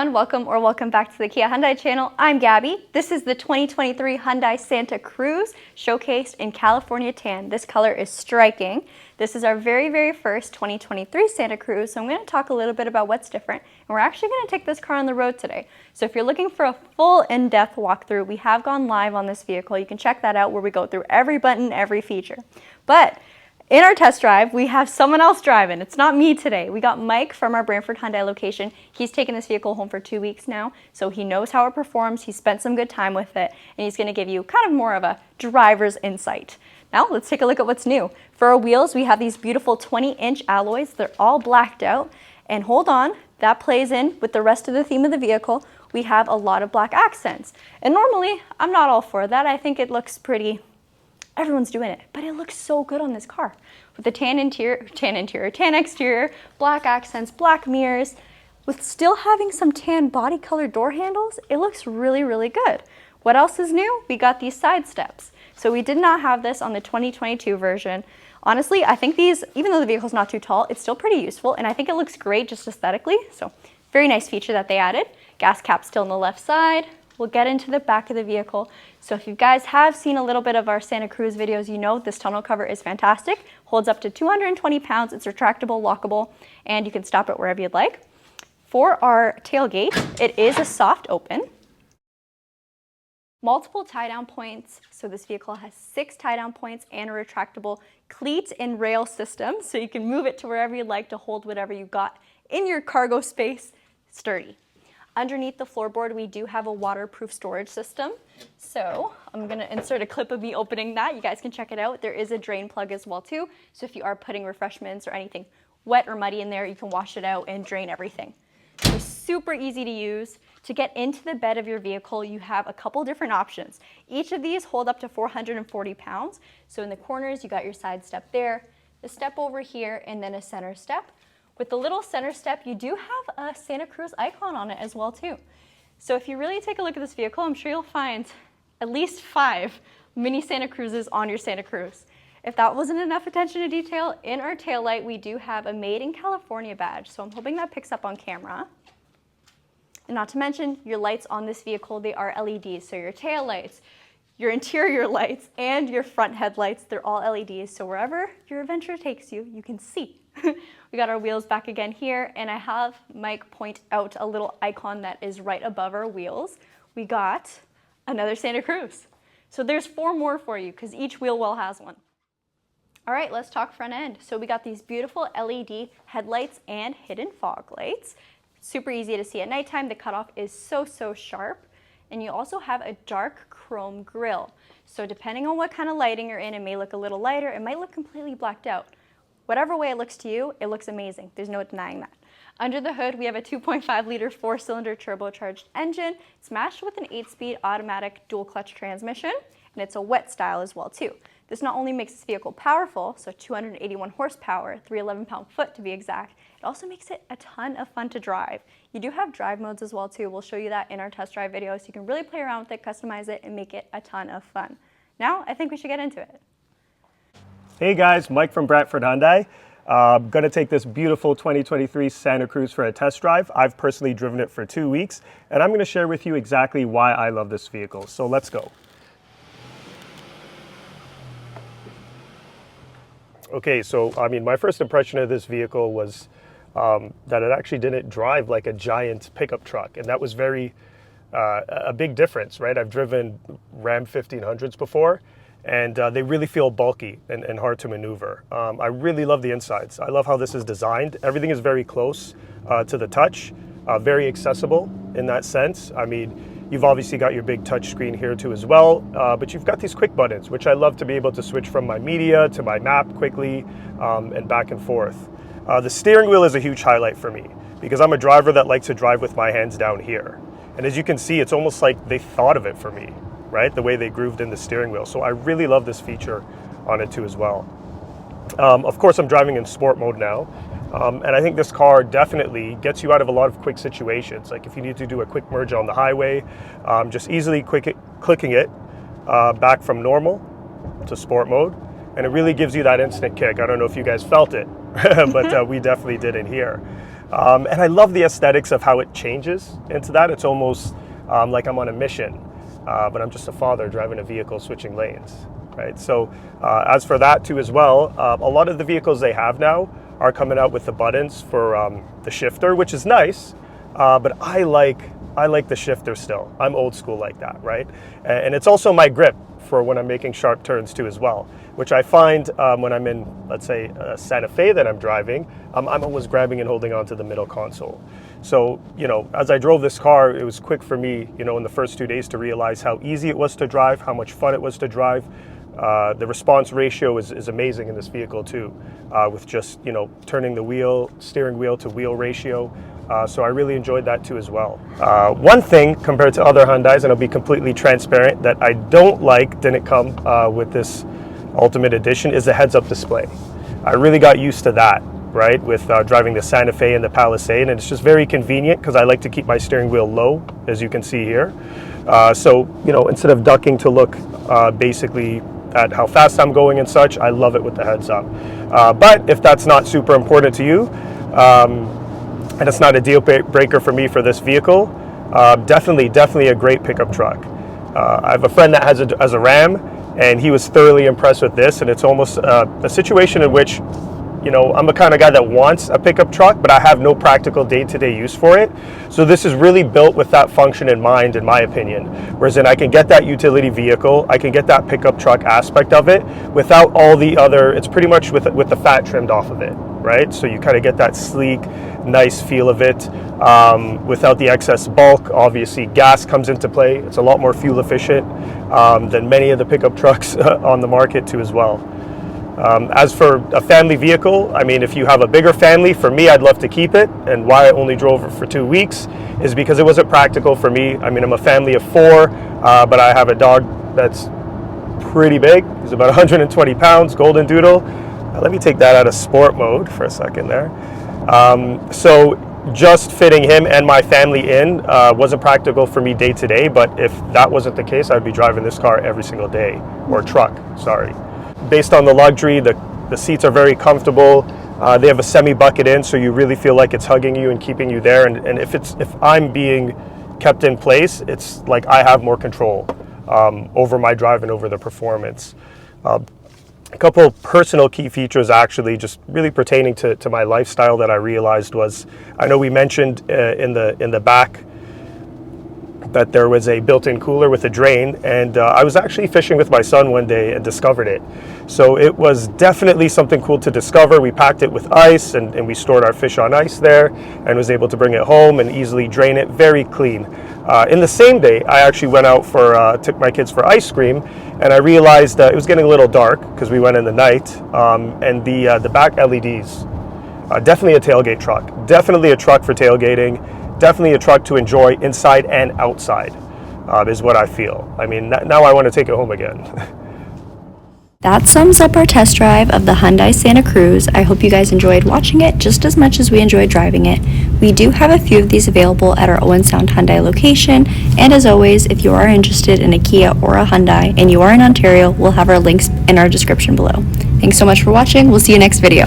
everyone, welcome back to the Kia Hyundai channel. I'm Gabby. This is the 2023 Hyundai Santa Cruz showcased in California tan. This color is striking. This is our very first 2023 Santa Cruz, so I'm going to talk a little bit about what's different, and we're actually going to take this car on the road today. So if you're looking for a full in-depth walkthrough, we have gone live on this vehicle. You can check that out where we go through every button, every feature. But in our test drive, we have someone else driving. It's not me today. We got Mike from our Brantford Hyundai location. He's taken this vehicle home for 2 weeks now, so he knows how it performs. He spent some good time with it, and he's going to give you kind of more of a driver's insight. Now, let's take a look at what's new. For our wheels, we have these beautiful 20-inch alloys. They're all blacked out. And hold on, that plays in with the rest of the theme of the vehicle. We have a lot of black accents. And normally, I'm not all for that. I think it looks pretty... Everyone's doing it, but it looks so good on this car. With the tan exterior, black accents, black mirrors, with still having some tan body color door handles, it looks really good. What else is new? We got these side steps. So we did not have this on the 2022 version. Honestly, I think these, even though the vehicle's not too tall, it's still pretty useful, and I think it looks great just aesthetically. So very nice feature that they added. Gas cap still on the left side. We'll get into the back of the vehicle. So if you guys have seen a little bit of our Santa Cruz videos, you know this tonneau cover is fantastic. Holds up to 220 pounds. It's retractable, lockable, and you can stop it wherever you'd like. For our tailgate, it is a soft open. Multiple tie-down points. So this vehicle has 6 tie-down points and a retractable cleat and rail system. So you can move it to wherever you'd like to hold whatever you got in your cargo space. Sturdy. Underneath the floorboard, we do have a waterproof storage system. So I'm gonna insert a clip of me opening that. You guys can check it out. There is a drain plug as well too. So if you are putting refreshments or anything wet or muddy in there, you can wash it out and drain everything. So super easy to use. To get into the bed of your vehicle, you have a couple different options. Each of these hold up to 440 pounds. So in the corners, you got your side step there, the step over here, and then a center step. With the little center step, you do have a Santa Cruz icon on it as well too. So if you really take a look at this vehicle, I'm sure you'll find at least 5 mini Santa Cruzes on your Santa Cruz. If that wasn't enough attention to detail, in our taillight, we do have a Made in California badge. So I'm hoping that picks up on camera. And not to mention, your lights on this vehicle, they are LEDs. So your tail lights, your interior lights, and your front headlights, they're all LEDs. So wherever your adventure takes you, you can see. We got our wheels back again here, and I have Mike point out a little icon that is right above our wheels. We got another Santa Cruz. So there's 4 more for you because each wheel well has one. All right, let's talk front end. So we got these beautiful LED headlights and hidden fog lights. Super easy to see at nighttime. The cutoff is so sharp. And you also have a dark chrome grille. So depending on what kind of lighting you're in, it may look a little lighter. It might look completely blacked out. Whatever way it looks to you, it looks amazing. There's no denying that. Under the hood, we have a 2.5 liter 4-cylinder turbocharged engine. It's matched with an 8-speed automatic dual clutch transmission, and it's a wet style as well too. This not only makes this vehicle powerful, so 281 horsepower, 311 pound-foot to be exact, it also makes it a ton of fun to drive. You do have drive modes as well too. We'll show you that in our test drive video, so you can really play around with it, customize it, and make it a ton of fun. Now, I think we should get into it. Hey guys, Mike from Brantford Hyundai. I'm going to take this beautiful 2023 Santa Cruz for a test drive. I've personally driven it for 2 weeks, and I'm going to share with you exactly why I love this vehicle. So let's go. Okay, so I mean, my first impression of this vehicle was that it actually didn't drive like a giant pickup truck, and that was a big difference, right? I've driven Ram 1500s before, and they really feel bulky and hard to maneuver. I really love the insides. I love how this is designed. Everything is very close to the touch, very accessible in that sense. I mean, you've obviously got your big touch screen here too as well, but you've got these quick buttons, which I love to be able to switch from my media to my map quickly and back and forth. The steering wheel is a huge highlight for me because I'm a driver that likes to drive with my hands down here. And as you can see, it's almost like they thought of it for me, right? The way they grooved in the steering wheel. So I really love this feature on it too as well. Of course, I'm driving in sport mode now. And I think this car definitely gets you out of a lot of quick situations. Like if you need to do a quick merge on the highway, just easily clicking it back from normal to sport mode. And it really gives you that instant kick. I don't know if you guys felt it, but we definitely did in here. And I love the aesthetics of how it changes into that. It's almost like I'm on a mission, but I'm just a father driving a vehicle switching lanes, right? So as for that too as well, a lot of the vehicles they have now are coming out with the buttons for the shifter, which is nice, but I like the shifter still. I'm old school like that, right? And it's also my grip for when I'm making sharp turns too as well, which I find when I'm in, let's say, a Santa Fe that I'm driving, I'm always grabbing and holding onto the middle console. So, you know, as I drove this car, it was quick for me, you know, in the first 2 days to realize how easy it was to drive, how much fun it was to drive. The response ratio is amazing in this vehicle too, with just, you know, turning the steering wheel to wheel ratio. So I really enjoyed that too as well. One thing compared to other Hyundais, and I'll be completely transparent, that I don't like, didn't come with this Ultimate Edition, is the heads-up display. I really got used to that, right, with driving the Santa Fe and the Palisade, and it's just very convenient because I like to keep my steering wheel low, as you can see here. So, you know, instead of ducking to look basically at how fast I'm going and such, I love it with the heads-up. But if that's not super important to you, and it's not a deal breaker for me for this vehicle, definitely a great pickup truck. I have a friend that has a Ram, and he was thoroughly impressed with this, and it's almost a situation in which, you know, I'm the kind of guy that wants a pickup truck, but I have no practical day-to-day use for it. So this is really built with that function in mind, in my opinion. Whereas I can get that utility vehicle, I can get that pickup truck aspect of it without all the other, it's pretty much with the fat trimmed off of it, right? So you kind of get that sleek, nice feel of it without the excess bulk. Obviously, gas comes into play. It's a lot more fuel efficient than many of the pickup trucks on the market too as well. As for a family vehicle, I mean, if you have a bigger family, for me, I'd love to keep it. And why I only drove it for 2 weeks is because it wasn't practical for me. I mean, I'm a family of 4, but I have a dog that's pretty big. He's about 120 pounds, golden doodle. Let me take that out of sport mode for a second there. So just fitting him and my family in wasn't practical for me day to day, but if that wasn't the case, I'd be driving this car every single day, or truck, sorry. Based on the luxury, the seats are very comfortable. They have a semi-bucket in, so you really feel like it's hugging you and keeping you there. And if I'm being kept in place, it's like I have more control over my drive and over the performance. A couple personal key features actually just really pertaining to my lifestyle that I realized was, I know we mentioned in the back that there was a built-in cooler with a drain, and I was actually fishing with my son one day and discovered it. So it was definitely something cool to discover. We packed it with ice and we stored our fish on ice there and was able to bring it home and easily drain it, very clean. In the same day, I actually went out took my kids for ice cream, and I realized it was getting a little dark because we went in the night, and the back LEDs, definitely a tailgate truck, definitely a truck for tailgating. Definitely a truck to enjoy inside and outside, is what I feel. I mean, now I want to take it home again. That sums up our test drive of the Hyundai Santa Cruz. I hope you guys enjoyed watching it just as much as we enjoyed driving it. We do have a few of these available at our Owen Sound Hyundai location, and as always, if you are interested in a Kia or a Hyundai and you are in Ontario, we'll have our links in our description below. Thanks so much for watching. We'll see you next video.